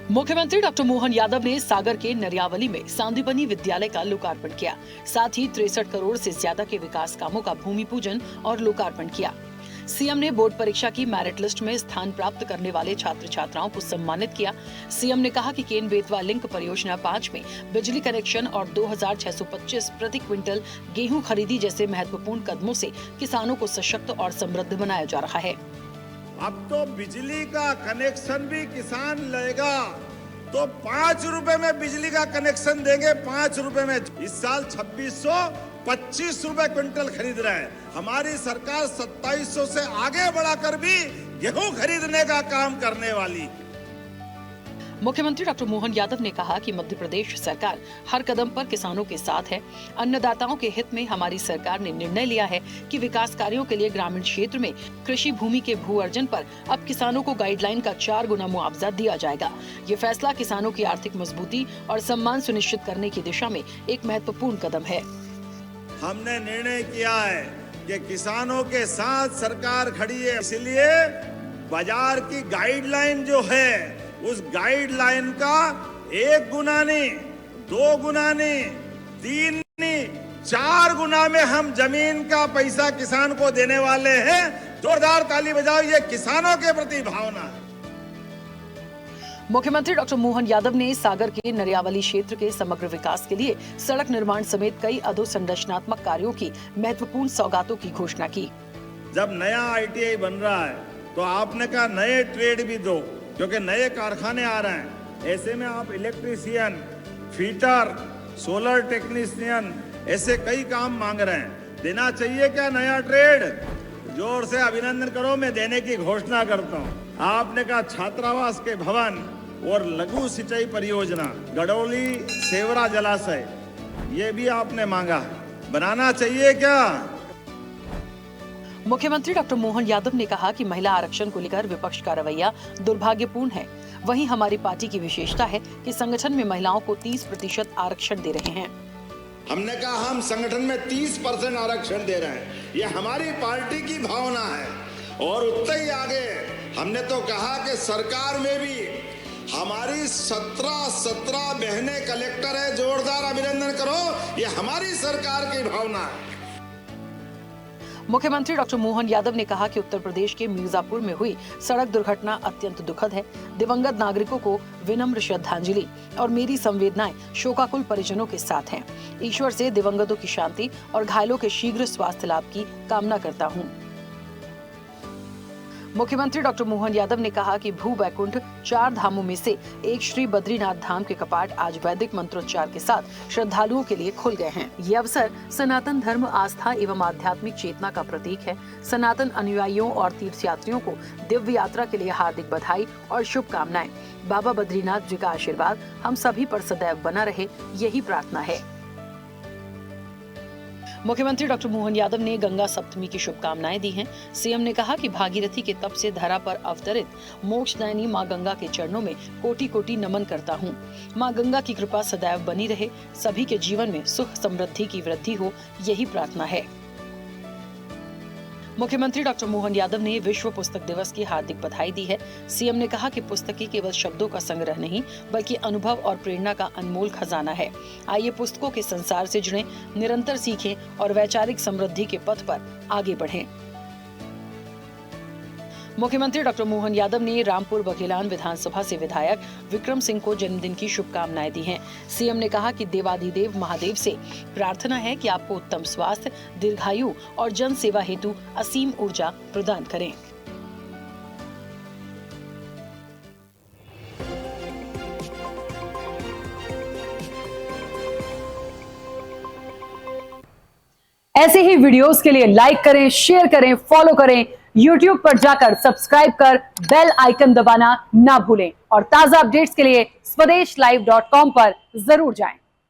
मुख्यमंत्री डॉक्टर मोहन यादव ने सागर के नरियावली में सांदीपनि विद्यालय का लोकार्पण किया। साथ ही 63 करोड़ से ज्यादा के विकास कामों का भूमि पूजन और लोकार्पण किया। सीएम ने बोर्ड परीक्षा की मेरिट लिस्ट में स्थान प्राप्त करने वाले छात्र छात्राओं को सम्मानित किया। सीएम ने कहा कि केन बेतवा लिंक परियोजना 5 में बिजली कनेक्शन और 2625 प्रति क्विंटल गेहूं खरीदी जैसे महत्वपूर्ण कदमों से किसानों को सशक्त और समृद्ध बनाया जा रहा है। अब तो बिजली का कनेक्शन भी किसान लेगा तो 5 रुपए में बिजली का कनेक्शन देंगे। 5 रुपए में इस साल 2625 रुपए क्विंटल खरीद रहे हैं। हमारी सरकार 2700 से आगे बढ़ाकर भी गेहूं खरीदने का काम करने वाली। मुख्यमंत्री डॉक्टर मोहन यादव ने कहा कि मध्य प्रदेश सरकार हर कदम पर किसानों के साथ है। अन्नदाताओं के हित में हमारी सरकार ने निर्णय लिया है कि विकास कार्यों के लिए ग्रामीण क्षेत्र में कृषि भूमि के भू अर्जन पर अब किसानों को गाइडलाइन का 4 गुना मुआवजा दिया जाएगा। ये फैसला किसानों की आर्थिक मजबूती और सम्मान सुनिश्चित करने की दिशा में एक महत्वपूर्ण कदम है। हमने निर्णय किया है कि किसानों के साथ सरकार खड़ी है, इसलिए बाजार की गाइडलाइन जो है उस गाइडलाइन का 1 गुना नहीं, 2 गुना नहीं, 3 नहीं, 4 गुना में हम जमीन का पैसा किसान को देने वाले हैं। जोरदार ताली बजाओ, ये किसानों के प्रति भावना है। मुख्यमंत्री डॉक्टर मोहन यादव ने सागर के नरियावली क्षेत्र के समग्र विकास के लिए सड़क निर्माण समेत कई अधोसंरचनात्मक कार्यों की महत्वपूर्ण सौगातों की घोषणा की। जब नया ITI बन रहा है तो आपने कहा नए ट्रेड भी दो, क्योंकि नए कारखाने आ रहे हैं। ऐसे में आप इलेक्ट्रीशियन, फीटर, सोलर टेक्नीशियन ऐसे कई काम मांग रहे हैं। देना चाहिए क्या नया ट्रेड? जोर से अभिनंदन करो, मैं देने की घोषणा करता हूँ। आपने कहा छात्रावास के भवन और लघु सिंचाई परियोजना गडोली सेवरा जलाशय, ये भी आपने मांगा, बनाना चाहिए क्या? मुख्यमंत्री डॉक्टर मोहन यादव ने कहा कि महिला आरक्षण को लेकर विपक्ष का रवैया दुर्भाग्यपूर्ण है। वहीं हमारी पार्टी की विशेषता है कि संगठन में महिलाओं को 30% आरक्षण दे रहे हैं। हमने कहा हम संगठन में 30% आरक्षण दे रहे हैं, ये हमारी पार्टी की भावना है। और उतना ही आगे हमने तो कहा कि सरकार में भी हमारी 17 बहनें कलेक्टर है। जोरदार अभिनंदन करो, ये हमारी सरकार की भावना है। मुख्यमंत्री डॉक्टर मोहन यादव ने कहा कि उत्तर प्रदेश के मिर्जापुर में हुई सड़क दुर्घटना अत्यंत दुखद है। दिवंगत नागरिकों को विनम्र श्रद्धांजलि और मेरी संवेदनाएं शोकाकुल परिजनों के साथ हैं। ईश्वर से दिवंगतों की शांति और घायलों के शीघ्र स्वास्थ्य लाभ की कामना करता हूं। मुख्यमंत्री डॉक्टर मोहन यादव ने कहा कि भू वैकुंठ 4 धामों में से एक श्री बद्रीनाथ धाम के कपाट आज वैदिक मंत्रोच्चार के साथ श्रद्धालुओं के लिए खुल गए हैं। ये अवसर सनातन धर्म आस्था एवं आध्यात्मिक चेतना का प्रतीक है। सनातन अनुयायियों और तीर्थयात्रियों को दिव्य यात्रा के लिए हार्दिक बधाई और शुभकामनाएं। बाबा बद्रीनाथ जी का आशीर्वाद हम सभी पर सदैव बना रहे, यही प्रार्थना है। मुख्यमंत्री डॉक्टर मोहन यादव ने गंगा सप्तमी की शुभकामनाएं दी हैं। सीएम ने कहा कि भागीरथी के तप से धरा पर अवतरित मोक्षदायिनी मां गंगा के चरणों में कोटि कोटि नमन करता हूं। मां गंगा की कृपा सदैव बनी रहे, सभी के जीवन में सुख समृद्धि की वृद्धि हो, यही प्रार्थना है। मुख्यमंत्री डॉक्टर मोहन यादव ने विश्व पुस्तक दिवस की हार्दिक बधाई दी है। सीएम ने कहा कि पुस्तकें केवल शब्दों का संग्रह नहीं बल्कि अनुभव और प्रेरणा का अनमोल खजाना है। आइए पुस्तकों के संसार से जुड़ें, निरंतर सीखें और वैचारिक समृद्धि के पथ पर आगे बढ़ें। मुख्यमंत्री डॉक्टर मोहन यादव ने रामपुर बघेलान विधानसभा से विधायक विक्रम सिंह को जन्मदिन की शुभकामनाएं दी हैं। सीएम ने कहा कि देवाधिदेव महादेव से प्रार्थना है कि आपको उत्तम स्वास्थ्य, दीर्घायु और जन सेवा हेतु असीम ऊर्जा प्रदान करें। ऐसे ही वीडियोस के लिए लाइक करें, शेयर करें, फॉलो करें। YouTube पर जाकर सब्सक्राइब कर बेल आइकन दबाना ना भूलें और ताजा अपडेट्स के लिए स्वदेशलाइव.com पर जरूर जाएं।